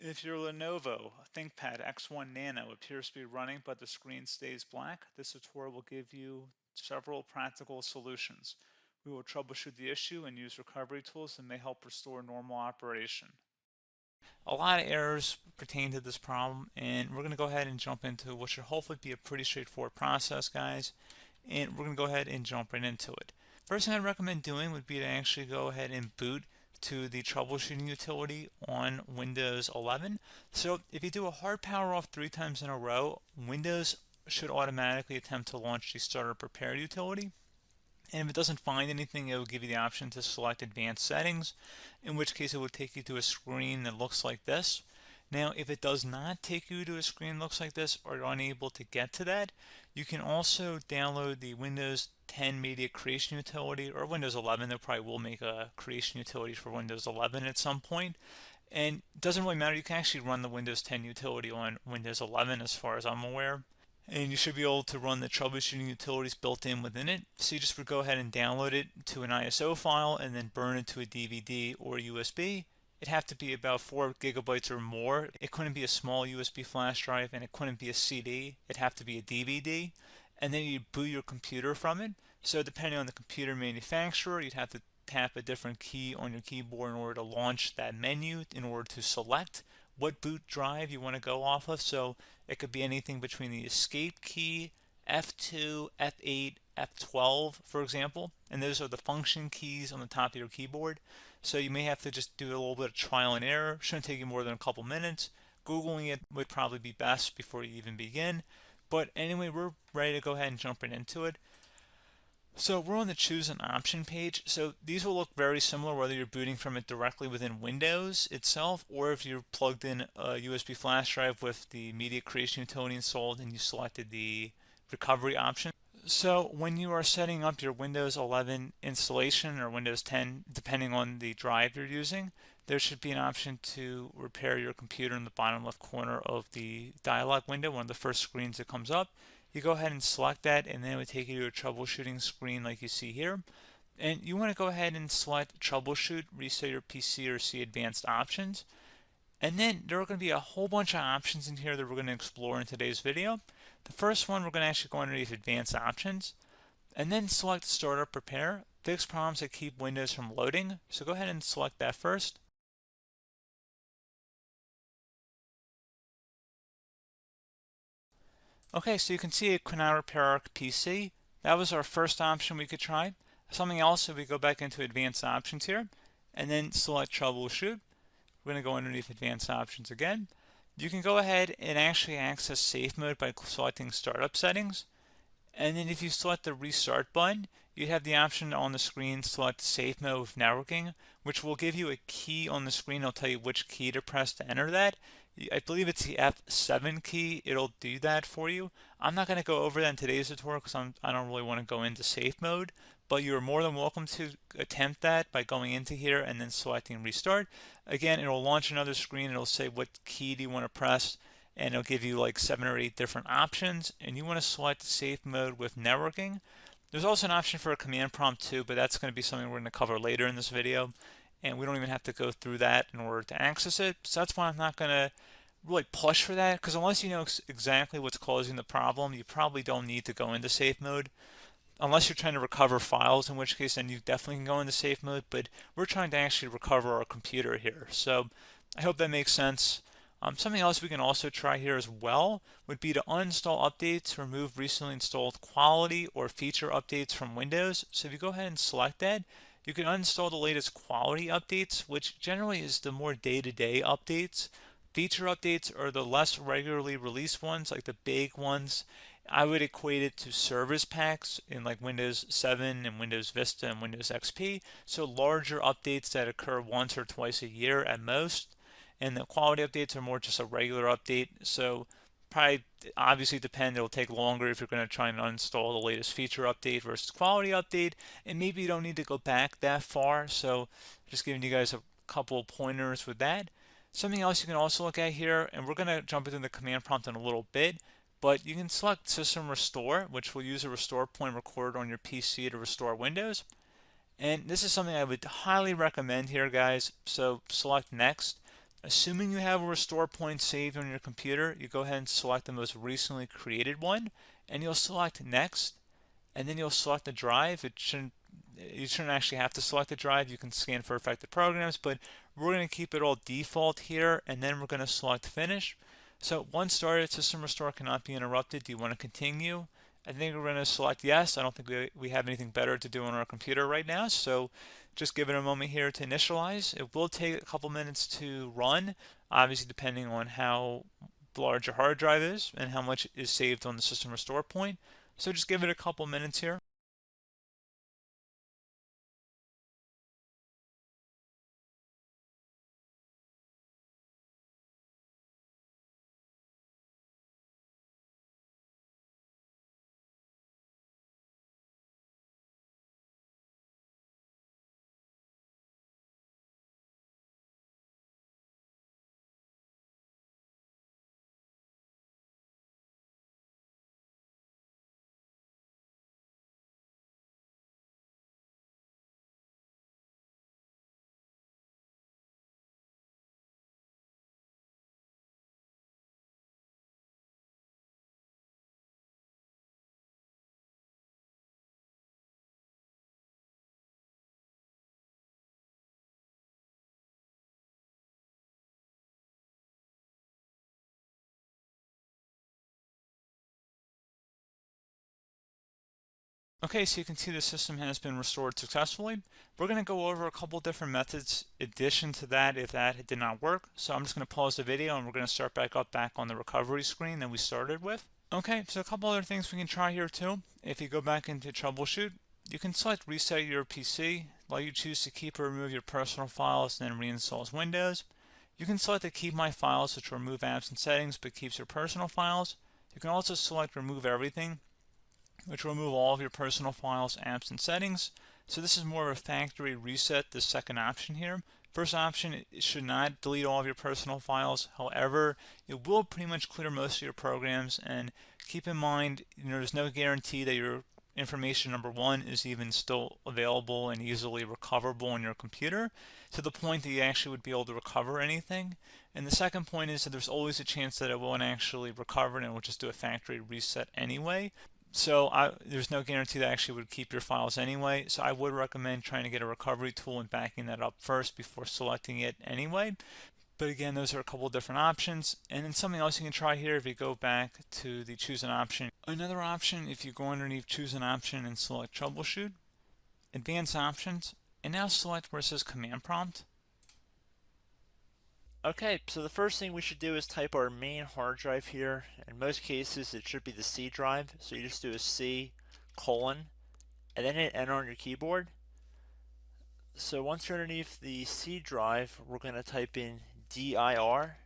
If your Lenovo ThinkPad X1 Nano appears to be running but the screen stays black, this tutorial will give you several practical solutions. We will troubleshoot the issue and use recovery tools that may help restore normal operation. A lot of errors pertain to this problem, and we're going to go ahead and jump into what should hopefully be a pretty straightforward process, guys. And we're going to go ahead and jump right into it. First thing I'd recommend doing would be to actually go ahead and boot to the troubleshooting utility on Windows 11. So if you do a hard power off 3 times in a row, Windows should automatically attempt to launch the starter prepare utility. And if it doesn't find anything, it will give you the option to select advanced settings, in which case it will take you to a screen that looks like this. Now, if it does not take you to a screen that looks like this, or you're unable to get to that, you can also download the Windows 10 Media Creation Utility, or Windows 11. They probably will make a creation utility for Windows 11 at some point. And it doesn't really matter. You can actually run the Windows 10 utility on Windows 11 as far as I'm aware. And you should be able to run the troubleshooting utilities built in within it. So you just would go ahead and download it to an ISO file and then burn it to a DVD or USB. It'd have to be about 4 gigabytes or more. It couldn't be a small USB flash drive, and it couldn't be a CD. It'd have to be a DVD. And then you'd boot your computer from it. So depending on the computer manufacturer, you'd have to tap a different key on your keyboard in order to launch that menu, in order to select what boot drive you want to go off of. So it could be anything between the escape key, F2, F8, F12, for example. And those are the function keys on the top of your keyboard. So you may have to just do a little bit of trial and error. Shouldn't take you more than a couple minutes. Googling it would probably be best before you even begin. But anyway, we're ready to go ahead and jump right into it. So we're on the choose an option page. So these will look very similar whether you're booting from it directly within Windows itself, or if you're plugged in a USB flash drive with the media creation utility installed and you selected the recovery option. So when you are setting up your Windows 11 installation or Windows 10, depending on the drive you're using, there should be an option to repair your computer in the bottom left corner of the dialog window, one of the first screens that comes up. You go ahead and select that, and then it would take you to a troubleshooting screen like you see here. And you want to go ahead and select troubleshoot, reset your PC, or see advanced options. And then there are going to be a whole bunch of options in here that we're going to explore in today's video. The first one, we're going to actually go underneath advanced options and then select startup prepare, fix problems that keep Windows from loading. So go ahead and select that first. Okay, so you can see it cannot repair our PC. That was our first option we could try. Something else, if we go back into advanced options here and then select troubleshoot, we're going to go underneath advanced options again. You can go ahead and actually access safe mode by selecting startup settings. And then if you select the restart button, you have the option on the screen select safe mode with networking, which will give you a key on the screen. It'll tell you which key to press to enter that. I believe it's the F7 key. It'll do that for you. I'm not going to go over that in today's tutorial because I don't really want to go into safe mode, but you're more than welcome to attempt that by going into here and then selecting restart. Again, it'll launch another screen. It'll say what key do you want to press, and it'll give you like 7 or 8 different options, and you want to select safe mode with networking. There's also an option for a command prompt too, but that's going to be something we're going to cover later in this video, and we don't even have to go through that in order to access it. So that's why I'm not going to really push for that, because unless you know exactly what's causing the problem, you probably don't need to go into safe mode. Unless you're trying to recover files, in which case then you definitely can go into safe mode, but we're trying to actually recover our computer here. So I hope that makes sense. Something else we can also try here as well would be to uninstall updates, remove recently installed quality or feature updates from Windows. So if you go ahead and select that, you can uninstall the latest quality updates, which generally is the more day-to-day updates. Feature updates are the less regularly released ones, like the big ones. I would equate it to service packs in like Windows 7 and Windows Vista and Windows XP. So larger updates that occur once or twice a year at most. And the quality updates are more just a regular update. So probably obviously depend, it'll take longer if you're going to try and uninstall the latest feature update versus quality update. And maybe you don't need to go back that far. So just giving you guys a couple of pointers with that. Something else you can also look at here, and we're going to jump into the command prompt in a little bit, but you can select System Restore, which will use a restore point recorded on your PC to restore Windows. And this is something I would highly recommend here, guys. So select Next. Assuming you have a restore point saved on your computer, you go ahead and select the most recently created one, and you'll select next, and then you'll select the drive. You shouldn't actually have to select the drive. You can scan for affected programs, but we're going to keep it all default here, and then we're going to select finish. So once started, system restore cannot be interrupted. Do you want to continue? I think we're going to select yes. I don't think we have anything better to do on our computer right now, so just give it a moment here to initialize. It will take a couple minutes to run, obviously depending on how large your hard drive is and how much is saved on the system restore point. So just give it a couple minutes here. Okay, so you can see the system has been restored successfully. We're going to go over a couple different methods in addition to that if that did not work. So I'm just going to pause the video and we're going to start back on the recovery screen that we started with. Okay, so a couple other things we can try here too. If you go back into troubleshoot, you can select reset your PC, while you choose to keep or remove your personal files and then reinstalls Windows. You can select to keep my files, which will remove apps and settings but keeps your personal files. You can also select remove everything, which will remove all of your personal files, apps, and settings. So this is more of a factory reset, the second option here. First option, it should not delete all of your personal files. However, it will pretty much clear most of your programs, and keep in mind, there's no guarantee that your information, number one, is even still available and easily recoverable on your computer to the point that you actually would be able to recover anything. And the second point is that there's always a chance that it won't actually recover and it will just do a factory reset anyway. So there's no guarantee that actually would keep your files anyway. So I would recommend trying to get a recovery tool and backing that up first before selecting it anyway. But again, those are a couple different options. And then something else you can try here if you go back to the choose an option. Another option, if you go underneath choose an option and select troubleshoot, advanced options, and now select where it says command prompt. Okay, so the first thing we should do is type our main hard drive here. In most cases, it should be the C drive. So you just do a C colon and then hit enter on your keyboard. So once you're underneath the C drive, we're going to type in dir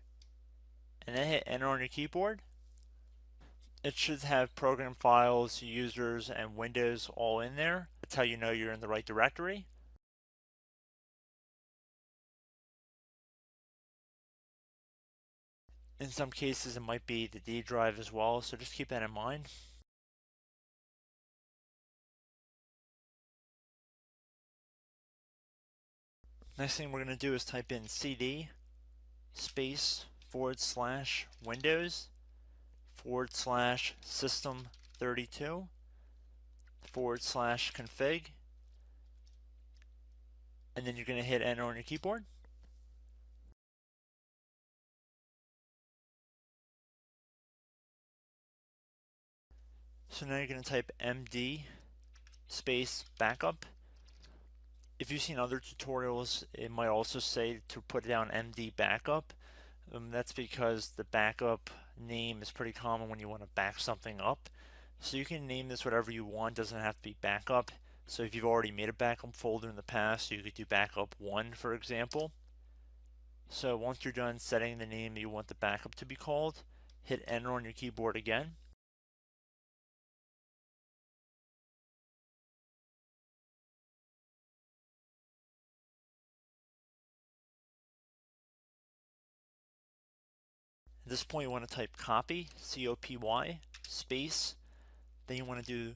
and then hit enter on your keyboard. It should have program files, users, and Windows all in there. That's how you know you're in the right directory. In some cases, it might be the D drive as well, so just keep that in mind. Next thing we're going to do is type in cd space / Windows / system 32 / config, and then you're going to hit enter on your keyboard. So now you're going to type md space backup. If you've seen other tutorials, it might also say to put down md backup. That's because the backup name is pretty common when you want to back something up. So you can name this whatever you want, doesn't have to be backup. So if you've already made a backup folder in the past, you could do backup 1, for example. So once you're done setting the name you want the backup to be called, hit enter on your keyboard again. At this point you want to type copy, C-O-P-Y, space, then you want to do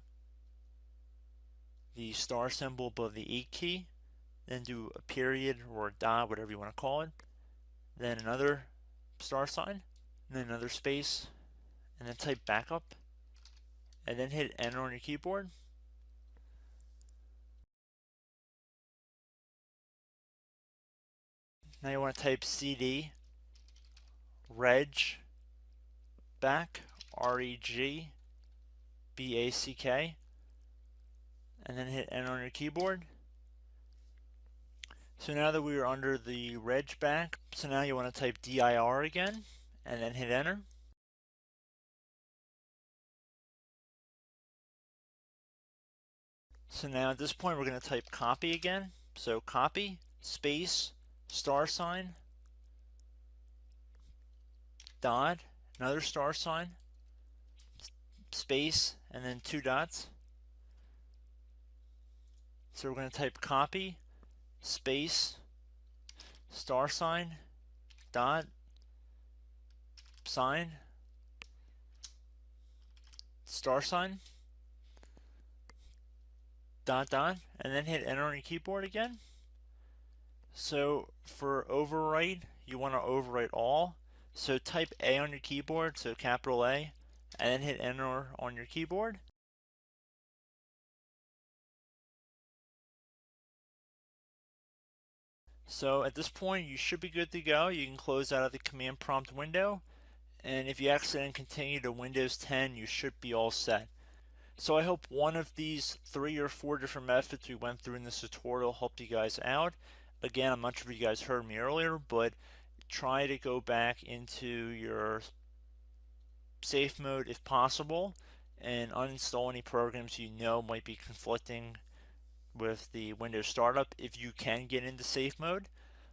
the star symbol above the 8 key, then do a period or a dot, whatever you want to call it, then another star sign, and then another space, and then type backup, and then hit enter on your keyboard. Now you want to type cd reg back, REGBACK, and then hit enter on your keyboard. So now that we are under the reg back, so now you want to type dir again, and then hit enter. So now at this point we're going to type copy again. So copy, space, star sign, dot, another star sign, space, and then 2 dots. So we're going to type copy, space, star sign, dot, sign, star sign, dot, dot, and then hit enter on your keyboard again. So for overwrite, you want to overwrite all. So type A on your keyboard, so capital A, and then hit enter on your keyboard. So at this point you should be good to go. You can close out of the command prompt window, and if you accidentally continue to Windows 10 you should be all set. So I hope one of these 3 or 4 different methods we went through in this tutorial helped you guys out. Again, I'm not sure if you guys heard me earlier, but try to go back into your safe mode if possible and uninstall any programs you know might be conflicting with the Windows startup if you can get into safe mode.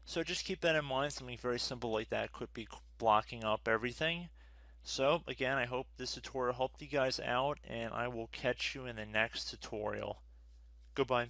So just keep that in mind. Something very simple like that could be blocking up everything. So again, I hope this tutorial helped you guys out, and I will catch you in the next tutorial. Goodbye.